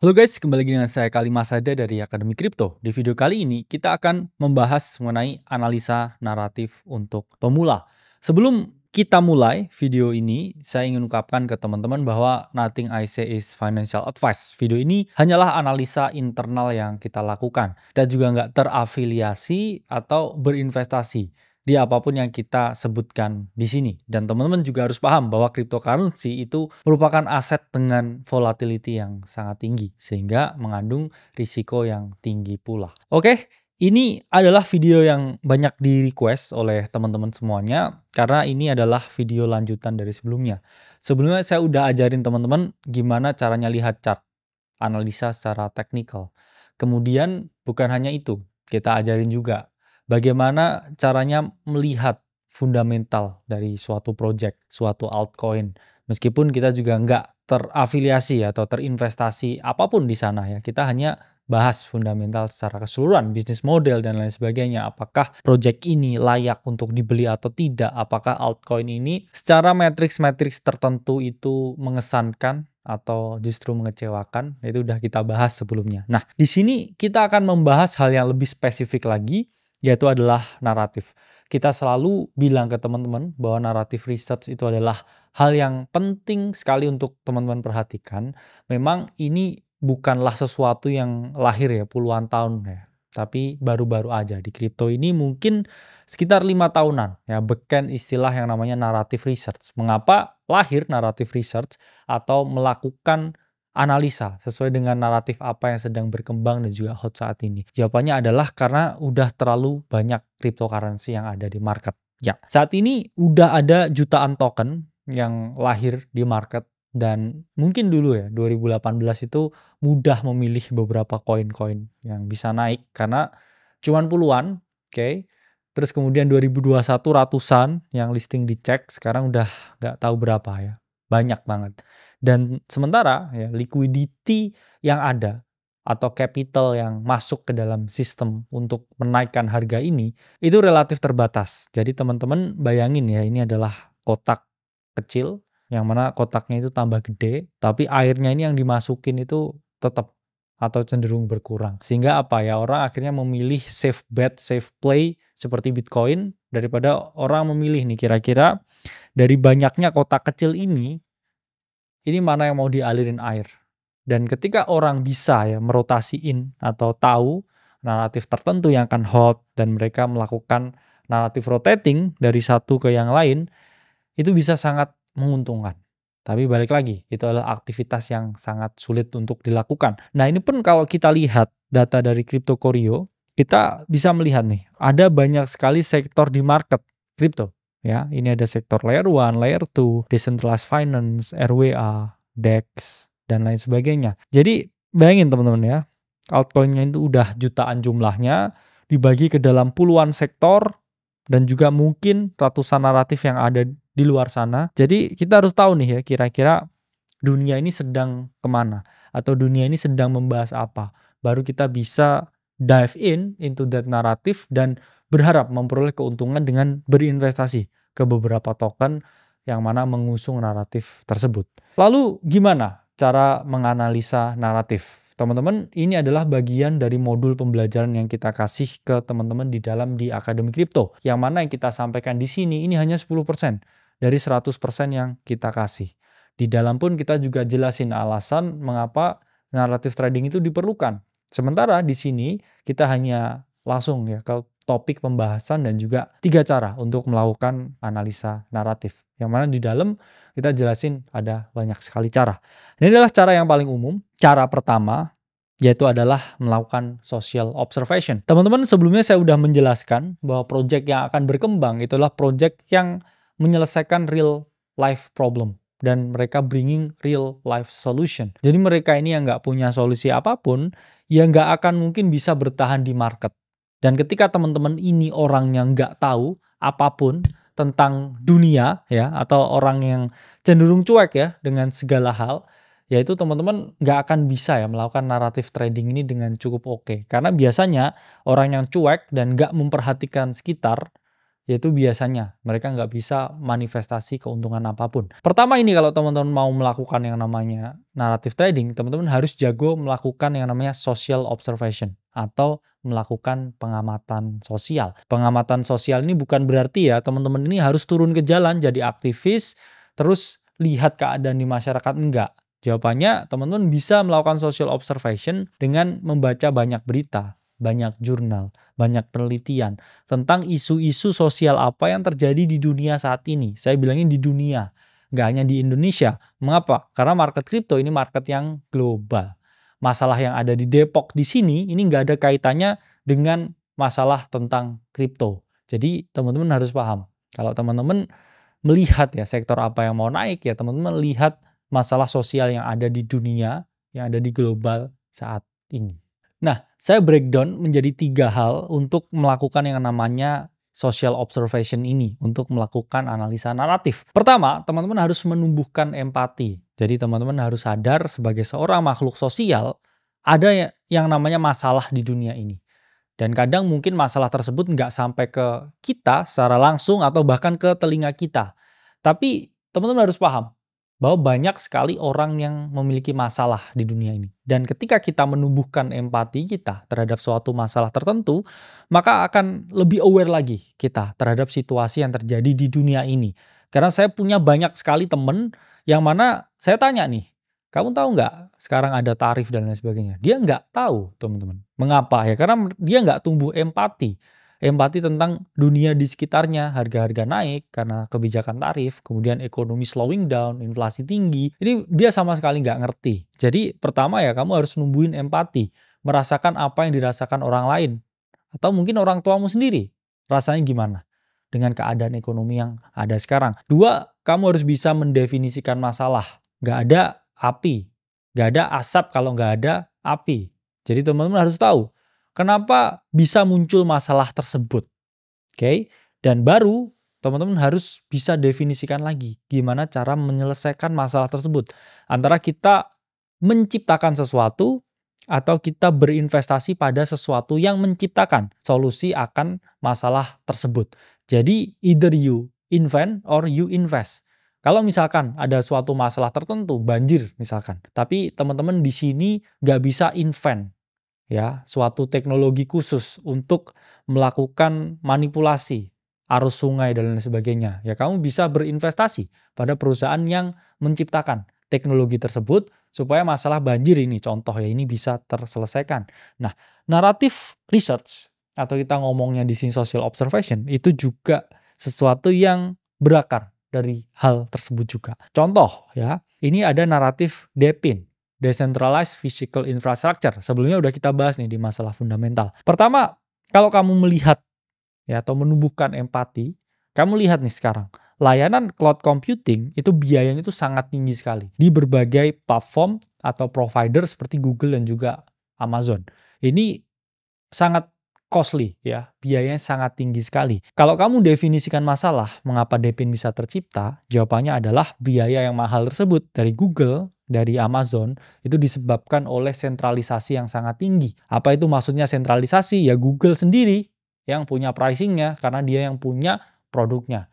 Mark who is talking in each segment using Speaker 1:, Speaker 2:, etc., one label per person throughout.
Speaker 1: Halo guys, kembali lagi dengan saya Kali Masada dari Akademi Kripto. Di video kali ini kita akan membahas mengenai analisa naratif untuk pemula. Sebelum kita mulai video ini, saya ingin ungkapkan ke teman-teman bahwa nothing I say is financial advice. Video ini hanyalah analisa internal yang kita lakukan. Kita juga nggak terafiliasi atau berinvestasi di apapun yang kita sebutkan di sini. Dan teman-teman juga harus paham bahwa cryptocurrency itu merupakan aset dengan volatility yang sangat tinggi, sehingga mengandung risiko yang tinggi pula. Oke, ini adalah video yang banyak di-request oleh teman-teman semuanya, karena ini adalah video lanjutan dari sebelumnya. Sebelumnya saya udah ajarin teman-teman gimana caranya lihat chart, analisa secara teknikal. Kemudian bukan hanya itu, kita ajarin juga bagaimana caranya melihat fundamental dari suatu project, suatu altcoin. Meskipun kita juga nggak terafiliasi atau terinvestasi apapun di sana ya. Kita hanya bahas fundamental secara keseluruhan, bisnis model dan lain sebagainya. Apakah project ini layak untuk dibeli atau tidak? Apakah altcoin ini secara matriks-matriks tertentu itu mengesankan atau justru mengecewakan? Itu udah kita bahas sebelumnya. Nah, di sini kita akan membahas hal yang lebih spesifik lagi, yaitu adalah naratif. Kita selalu bilang ke teman-teman bahwa naratif research itu adalah hal yang penting sekali untuk teman-teman perhatikan. Memang ini bukanlah sesuatu yang lahir ya puluhan tahun ya, tapi baru-baru aja di kripto ini mungkin sekitar 5 tahunan ya beken istilah yang namanya naratif research. Mengapa lahir naratif research atau melakukan analisa sesuai dengan naratif apa yang sedang berkembang dan juga hot saat ini? Jawabannya adalah karena udah terlalu banyak cryptocurrency yang ada di market. Ya, saat ini udah ada jutaan token yang lahir di market dan mungkin dulu ya 2018 itu mudah memilih beberapa koin-koin yang bisa naik karena cuman puluhan, oke. Terus kemudian 2021 ratusan yang listing dicek, sekarang udah nggak tahu berapa ya. Banyak banget. Dan sementara ya liquidity yang ada atau capital yang masuk ke dalam sistem untuk menaikkan harga ini itu relatif terbatas. Jadi teman-teman bayangin ya, ini adalah kotak kecil yang mana kotaknya itu tambah gede, tapi airnya ini yang dimasukin itu tetap atau cenderung berkurang. Sehingga apa ya, orang akhirnya memilih safe bet, safe play seperti Bitcoin daripada orang memilih nih kira-kira dari banyaknya kotak kecil ini mana yang mau dialirin air. Dan ketika orang bisa ya merotasiin atau tahu naratif tertentu yang akan hot dan mereka melakukan naratif rotating dari satu ke yang lain, itu bisa sangat menguntungkan. Tapi balik lagi, itu adalah aktivitas yang sangat sulit untuk dilakukan. Nah, ini pun kalau kita lihat data dari Crypto Corio, kita bisa melihat nih, ada banyak sekali sektor di market kripto. Ya, ini ada sektor layer 1, layer 2, decentralized finance, RWA, DEX, dan lain sebagainya. Jadi, bayangin teman-teman ya, altcoin-nya itu udah jutaan jumlahnya, dibagi ke dalam puluhan sektor, dan juga mungkin ratusan naratif yang ada di luar sana. Jadi kita harus tahu nih ya, kira-kira dunia ini sedang kemana, atau dunia ini sedang membahas apa. Baru kita bisa dive into that naratif dan berharap memperoleh keuntungan dengan berinvestasi ke beberapa token yang mana mengusung naratif tersebut. Lalu gimana cara menganalisa naratif? Teman-teman, ini adalah bagian dari modul pembelajaran yang kita kasih ke teman-teman di Akademi Kripto. Yang mana yang kita sampaikan di sini ini hanya 10% dari 100% yang kita kasih. Di dalam pun kita juga jelasin alasan mengapa naratif trading itu diperlukan. Sementara di sini kita hanya langsung ya ke topik pembahasan dan juga 3 cara untuk melakukan analisa naratif. Yang mana di dalam kita jelasin ada banyak sekali cara. Ini adalah cara yang paling umum. Cara pertama yaitu adalah melakukan social observation. Teman-teman, sebelumnya saya sudah menjelaskan bahwa project yang akan berkembang itulah project yang menyelesaikan real life problem dan mereka bringing real life solution. Jadi mereka ini yang nggak punya solusi apapun, ya nggak akan mungkin bisa bertahan di market. Dan ketika teman-teman ini orang yang nggak tahu apapun tentang dunia ya, atau orang yang cenderung cuek ya dengan segala hal, yaitu teman-teman nggak akan bisa ya melakukan naratif trading ini dengan cukup oke. Karena biasanya orang yang cuek dan nggak memperhatikan sekitar, yaitu biasanya mereka nggak bisa manifestasi keuntungan apapun. Pertama ini kalau teman-teman mau melakukan yang namanya narrative trading, teman-teman harus jago melakukan yang namanya social observation atau melakukan pengamatan sosial. Pengamatan sosial ini bukan berarti ya teman-teman ini harus turun ke jalan jadi aktivis, terus lihat keadaan di masyarakat, enggak. Jawabannya teman-teman bisa melakukan social observation dengan membaca banyak berita, banyak jurnal, banyak penelitian tentang isu-isu sosial apa yang terjadi di dunia saat ini. Saya bilangin di dunia, nggak hanya di Indonesia. Mengapa? Karena market crypto ini market yang global. Masalah yang ada di Depok di sini ini nggak ada kaitannya dengan masalah tentang kripto. Jadi teman-teman harus paham. Kalau teman-teman melihat ya sektor apa yang mau naik, ya teman-teman lihat masalah sosial yang ada di dunia, yang ada di global saat ini. Nah, saya breakdown menjadi 3 hal untuk melakukan yang namanya social observation ini, untuk melakukan analisa naratif. Pertama, teman-teman harus menumbuhkan empati. Jadi teman-teman harus sadar sebagai seorang makhluk sosial, ada yang namanya masalah di dunia ini. Dan kadang mungkin masalah tersebut nggak sampai ke kita secara langsung atau bahkan ke telinga kita. Tapi teman-teman harus paham bahwa banyak sekali orang yang memiliki masalah di dunia ini. Dan ketika kita menumbuhkan empati kita terhadap suatu masalah tertentu, maka akan lebih aware lagi kita terhadap situasi yang terjadi di dunia ini. Karena saya punya banyak sekali teman yang mana saya tanya nih, kamu tahu nggak sekarang ada tarif dan lain sebagainya? Dia nggak tahu, teman-teman. Mengapa? Ya karena dia nggak tumbuh empati. Empati tentang dunia di sekitarnya, harga-harga naik karena kebijakan tarif, kemudian ekonomi slowing down, inflasi tinggi. Ini dia sama sekali nggak ngerti. Jadi pertama ya kamu harus numbuhin empati, merasakan apa yang dirasakan orang lain. Atau mungkin orang tuamu sendiri, rasanya gimana dengan keadaan ekonomi yang ada sekarang. 2, kamu harus bisa mendefinisikan masalah. Nggak ada api, nggak ada asap kalau nggak ada api. Jadi teman-teman harus tahu kenapa bisa muncul masalah tersebut. Oke? Dan baru teman-teman harus bisa definisikan lagi gimana cara menyelesaikan masalah tersebut. Antara kita menciptakan sesuatu atau kita berinvestasi pada sesuatu yang menciptakan solusi akan masalah tersebut. Jadi either you invent or you invest. Kalau misalkan ada suatu masalah tertentu, banjir misalkan, tapi teman-teman di sini nggak bisa invent ya suatu teknologi khusus untuk melakukan manipulasi arus sungai dan lain sebagainya. Ya kamu bisa berinvestasi pada perusahaan yang menciptakan teknologi tersebut supaya masalah banjir ini contoh ya ini bisa terselesaikan. Nah, naratif research atau kita ngomongnya di sini social observation itu juga sesuatu yang berakar dari hal tersebut juga. Contoh ya, ini ada naratif DePIN. Decentralized Physical Infrastructure. Sebelumnya udah kita bahas nih di masalah fundamental. Pertama, kalau kamu melihat ya atau menumbuhkan empati, kamu lihat nih sekarang, layanan cloud computing itu biayanya itu sangat tinggi sekali di berbagai platform atau provider seperti Google dan juga Amazon. Ini sangat costly ya, biayanya sangat tinggi sekali. Kalau kamu definisikan masalah mengapa DePIN bisa tercipta, jawabannya adalah biaya yang mahal tersebut dari Google, dari Amazon, itu disebabkan oleh sentralisasi yang sangat tinggi. Apa itu maksudnya sentralisasi? Ya Google sendiri yang punya pricingnya karena dia yang punya produknya.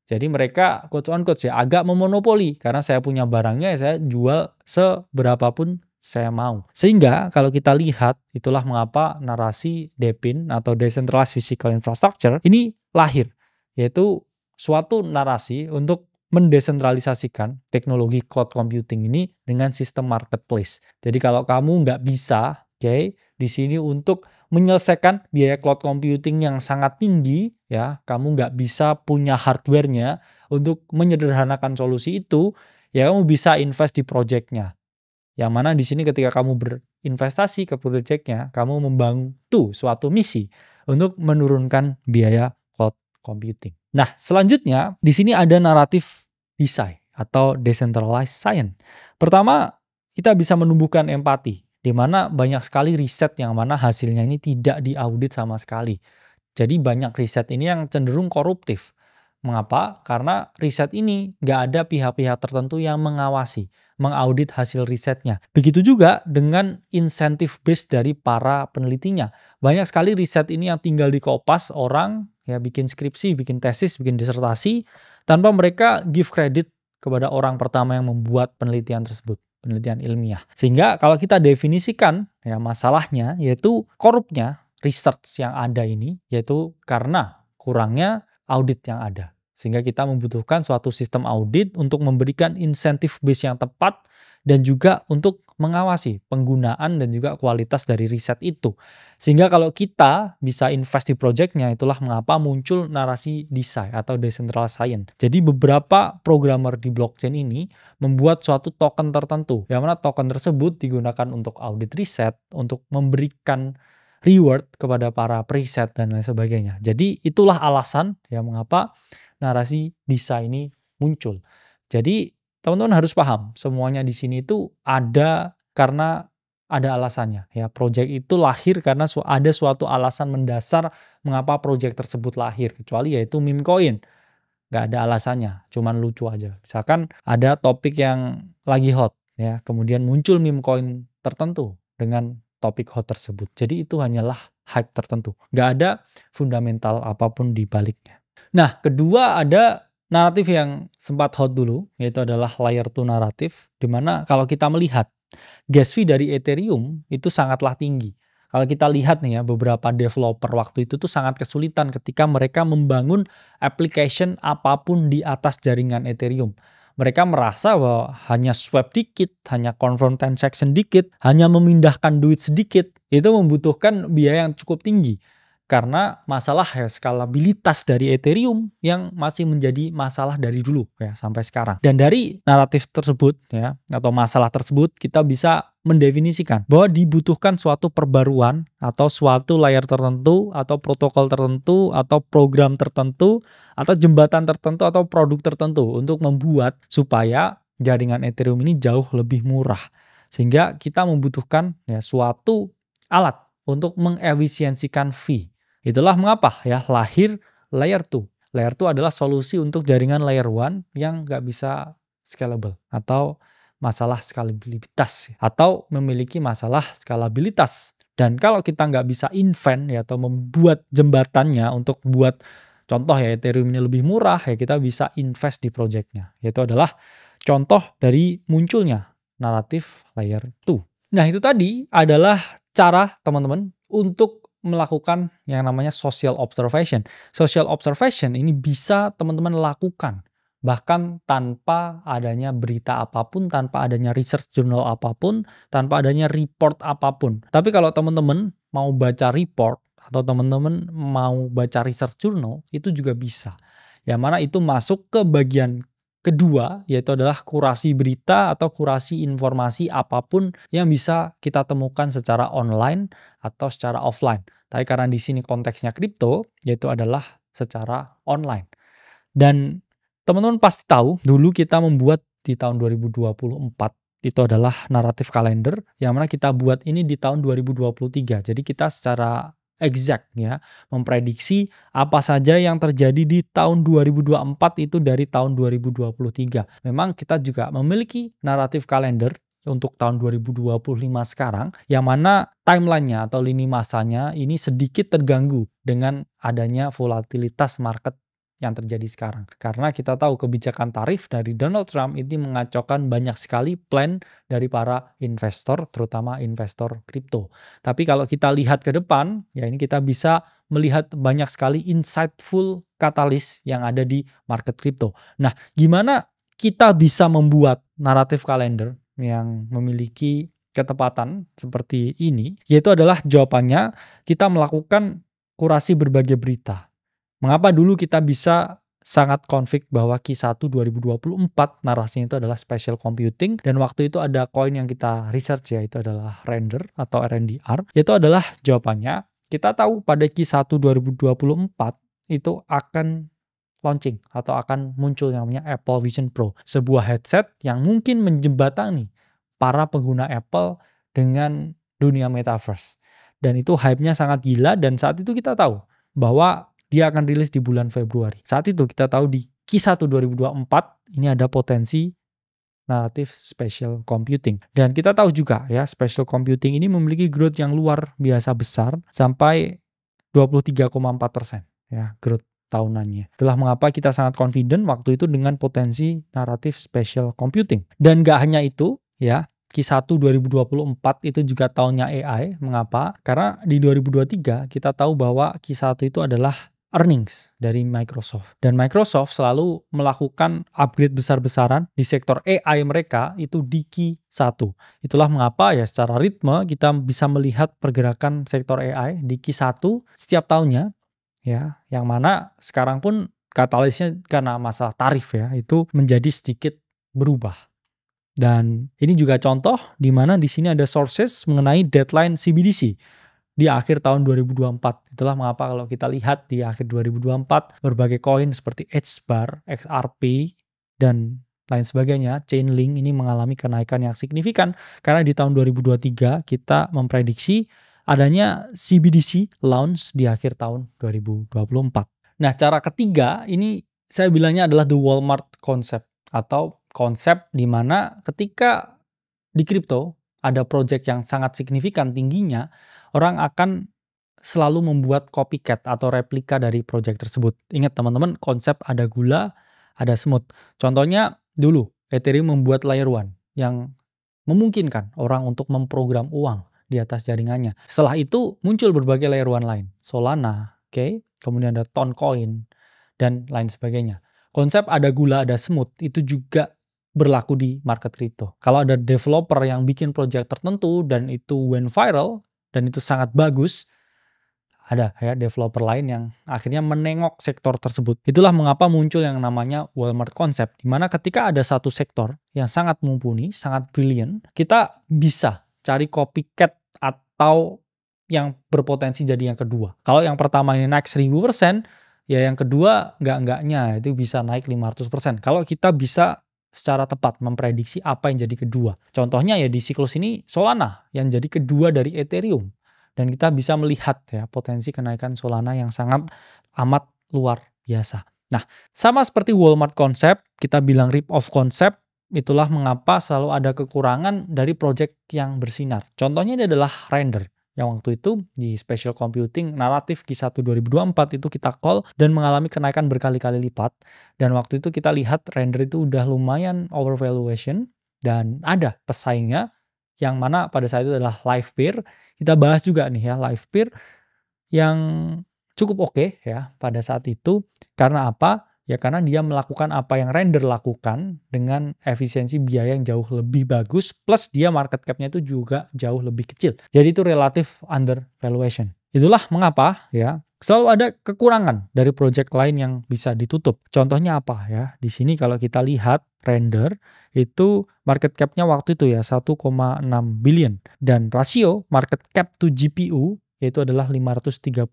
Speaker 1: Jadi mereka quote on quote ya agak memonopoli karena saya punya barangnya ya saya jual seberapapun saya mau. Sehingga kalau kita lihat itulah mengapa narasi DePIN atau Decentralized Physical Infrastructure ini lahir. Yaitu suatu narasi untuk mendesentralisasikan teknologi cloud computing ini dengan sistem marketplace. Jadi kalau kamu nggak bisa, di sini untuk menyelesaikan biaya cloud computing yang sangat tinggi, ya kamu nggak bisa punya hardware-nya untuk menyederhanakan solusi itu, ya kamu bisa invest di project-nya. Yang mana di sini ketika kamu berinvestasi ke project-nya, kamu membantu suatu misi untuk menurunkan biaya cloud computing. Nah, selanjutnya di sini ada naratif DeSci atau Decentralized Science. Pertama, kita bisa menumbuhkan empati, di mana banyak sekali riset yang mana hasilnya ini tidak diaudit sama sekali. Jadi banyak riset ini yang cenderung koruptif. Mengapa? Karena riset ini nggak ada pihak-pihak tertentu yang mengawasi, mengaudit hasil risetnya. Begitu juga dengan insentif base dari para penelitinya. Banyak sekali riset ini yang tinggal dikopas orang, ya bikin skripsi, bikin tesis, bikin disertasi tanpa mereka give credit kepada orang pertama yang membuat penelitian tersebut, penelitian ilmiah. Sehingga kalau kita definisikan ya masalahnya yaitu korupnya research yang ada ini yaitu karena kurangnya audit yang ada. Sehingga kita membutuhkan suatu sistem audit untuk memberikan insentif base yang tepat dan juga untuk mengawasi penggunaan dan juga kualitas dari riset itu. Sehingga kalau kita bisa invest di projectnya, itulah mengapa muncul narasi DeSci atau Decentralized Science. Jadi beberapa programmer di blockchain ini membuat suatu token tertentu, yang mana token tersebut digunakan untuk audit riset, untuk memberikan reward kepada para periset dan lain sebagainya. Jadi itulah alasan ya mengapa narasi DeSci ini muncul. Jadi teman-teman harus paham, semuanya di sini itu ada karena ada alasannya. Ya, project itu lahir karena ada suatu alasan mendasar mengapa project tersebut lahir. Kecuali yaitu meme coin. Nggak ada alasannya, cuman lucu aja. Misalkan ada topik yang lagi hot, ya, kemudian muncul meme coin tertentu dengan topik hot tersebut. Jadi itu hanyalah hype tertentu. Nggak ada fundamental apapun di baliknya. Nah, kedua ada naratif yang sempat hot dulu, yaitu adalah layer 2 naratif, di mana kalau kita melihat gas fee dari Ethereum itu sangatlah tinggi. Kalau kita lihat nih ya, beberapa developer waktu itu tuh sangat kesulitan ketika mereka membangun application apapun di atas jaringan Ethereum. Mereka merasa bahwa hanya swap dikit, hanya confirm transaction dikit, hanya memindahkan duit sedikit, itu membutuhkan biaya yang cukup tinggi. Karena masalah ya skalabilitas dari Ethereum yang masih menjadi masalah dari dulu ya sampai sekarang. Dan dari naratif tersebut ya atau masalah tersebut kita bisa mendefinisikan bahwa dibutuhkan suatu perbaruan atau suatu layer tertentu atau protokol tertentu atau program tertentu atau jembatan tertentu atau produk tertentu untuk membuat supaya jaringan Ethereum ini jauh lebih murah. Sehingga kita membutuhkan ya suatu alat untuk mengefisiensikan fee. Itulah mengapa ya lahir layer 2. Layer 2 adalah solusi untuk jaringan layer 1 yang nggak bisa scalable atau masalah skalabilitas atau memiliki masalah skalabilitas. Dan kalau kita nggak bisa invent ya atau membuat jembatannya untuk buat contoh ya Ethereum ini lebih murah ya kita bisa invest di projectnya. Itu adalah contoh dari munculnya naratif layer 2. Nah itu tadi adalah cara teman-teman untuk melakukan yang namanya social observation. Social observation ini bisa teman-teman lakukan bahkan tanpa adanya berita apapun, tanpa adanya research journal apapun, tanpa adanya report apapun. Tapi kalau teman-teman mau baca report atau teman-teman mau baca research journal, itu juga bisa. Yang mana itu masuk ke bagian kedua, yaitu adalah kurasi berita atau kurasi informasi apapun yang bisa kita temukan secara online atau secara offline. Tapi karena di sini konteksnya kripto, yaitu adalah secara online. Dan teman-teman pasti tahu, dulu kita membuat di tahun 2024, itu adalah naratif kalender, yang mana kita buat ini di tahun 2023. Jadi kita secara exact ya, memprediksi apa saja yang terjadi di tahun 2024 itu dari tahun 2023. Memang kita juga memiliki naratif kalender untuk tahun 2025 sekarang, yang mana timelinenya atau lini masanya ini sedikit terganggu dengan adanya volatilitas market yang terjadi sekarang. Karena kita tahu kebijakan tarif dari Donald Trump ini mengacaukan banyak sekali plan dari para investor, terutama investor kripto. Tapi kalau kita lihat ke depan, ya ini kita bisa melihat banyak sekali insightful katalis yang ada di market kripto. Nah, gimana kita bisa membuat naratif kalender yang memiliki ketepatan seperti ini? Yaitu adalah jawabannya kita melakukan kurasi berbagai berita. Mengapa dulu kita bisa sangat konflik bahwa Q1 2024 narasinya itu adalah special computing, dan waktu itu ada koin yang kita research yaitu adalah Render atau RNDR. Itu adalah jawabannya kita tahu pada Q1 2024 itu akan launching atau akan muncul yang namanya Apple Vision Pro, sebuah headset yang mungkin menjembatani para pengguna Apple dengan dunia metaverse. Dan itu hype-nya sangat gila, dan saat itu kita tahu bahwa dia akan rilis di bulan Februari. Saat itu kita tahu di Q1 2024 ini ada potensi naratif special computing. Dan kita tahu juga ya special computing ini memiliki growth yang luar biasa besar sampai 23,4%. ya growth tahunannya. Itulah mengapa kita sangat confident waktu itu dengan potensi naratif spatial computing. Dan gak hanya itu ya, Q1 2024 itu juga tahunnya AI. Mengapa? Karena di 2023 kita tahu bahwa Q1 itu adalah earnings dari Microsoft. Dan Microsoft selalu melakukan upgrade besar-besaran di sektor AI mereka itu di Q1. Itulah mengapa ya secara ritme kita bisa melihat pergerakan sektor AI di Q1 setiap tahunnya. Ya, yang mana sekarang pun katalisnya karena masalah tarif ya, itu menjadi sedikit berubah. Dan ini juga contoh di mana di sini ada sources mengenai deadline CBDC di akhir tahun 2024. Itulah mengapa kalau kita lihat di akhir 2024 berbagai koin seperti HBAR, XRP, dan lain sebagainya, Chainlink ini mengalami kenaikan yang signifikan karena di tahun 2023 kita memprediksi adanya CBDC launch di akhir tahun 2024. Nah, cara ketiga ini saya bilangnya adalah the Walmart concept atau konsep di mana ketika di kripto ada project yang sangat signifikan tingginya, orang akan selalu membuat copycat atau replika dari project tersebut. Ingat teman-teman, konsep ada gula, ada semut. Contohnya dulu Ethereum membuat layer 1 yang memungkinkan orang untuk memprogram uang di atas jaringannya. Setelah itu muncul berbagai layer 1 lain. Solana, kemudian ada Toncoin, dan lain sebagainya. Konsep ada gula, ada semut itu juga berlaku di market crypto. Kalau ada developer yang bikin project tertentu dan itu went viral dan itu sangat bagus, ada ya developer lain yang akhirnya menengok sektor tersebut. Itulah mengapa muncul yang namanya Walmart concept, di mana ketika ada satu sektor yang sangat mumpuni, sangat brilliant, kita bisa cari copycat atau yang berpotensi jadi yang kedua. Kalau yang pertama ini naik 1000%, ya yang kedua enggaknya itu bisa naik 500%. Kalau kita bisa secara tepat memprediksi apa yang jadi kedua. Contohnya ya di siklus ini Solana yang jadi kedua dari Ethereum. Dan kita bisa melihat ya potensi kenaikan Solana yang sangat amat luar biasa. Nah, sama seperti Walmart concept, kita bilang rip-off concept, itulah mengapa selalu ada kekurangan dari project yang bersinar. Contohnya ini adalah Render. Yang waktu itu di Spatial Computing naratif Q1 2024 itu kita call dan mengalami kenaikan berkali-kali lipat. Dan waktu itu kita lihat Render itu udah lumayan overvaluation dan ada pesaingnya yang mana pada saat itu adalah Livepeer. Kita bahas juga nih ya Livepeer yang cukup oke ya pada saat itu. Karena apa? Ya karena dia melakukan apa yang Render lakukan dengan efisiensi biaya yang jauh lebih bagus, plus dia market cap-nya itu juga jauh lebih kecil. Jadi itu relatif under valuation. Itulah mengapa ya selalu ada kekurangan dari project lain yang bisa ditutup. Contohnya apa ya? Di sini kalau kita lihat Render itu market cap-nya waktu itu ya 1,6 billion dan rasio market cap to GPU yaitu adalah 530.000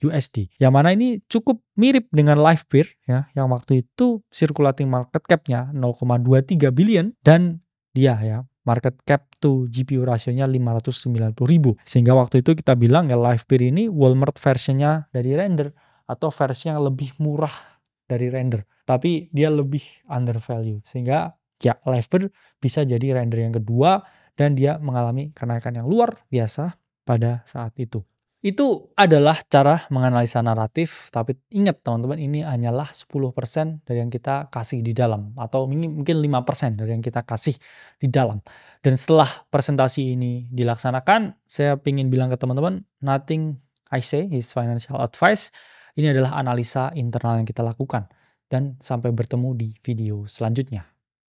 Speaker 1: USD. Yang mana ini cukup mirip dengan Livepeer ya, yang waktu itu circulating market cap-nya 0,23 billion dan dia ya market cap to GPU rasionya 590.000. Sehingga waktu itu kita bilang ya Livepeer ini Walmart versionnya dari Render atau versi yang lebih murah dari Render. Tapi dia lebih undervalue. Sehingga ya Livepeer bisa jadi Render yang kedua dan dia mengalami kenaikan yang luar biasa pada saat itu. Itu adalah cara menganalisa naratif, tapi ingat teman-teman ini hanyalah 10% dari yang kita kasih di dalam, atau mungkin 5% dari yang kita kasih di dalam. Dan setelah presentasi ini dilaksanakan, saya ingin bilang ke teman-teman, nothing I say is financial advice. Ini adalah analisa internal yang kita lakukan. Dan sampai bertemu di video selanjutnya.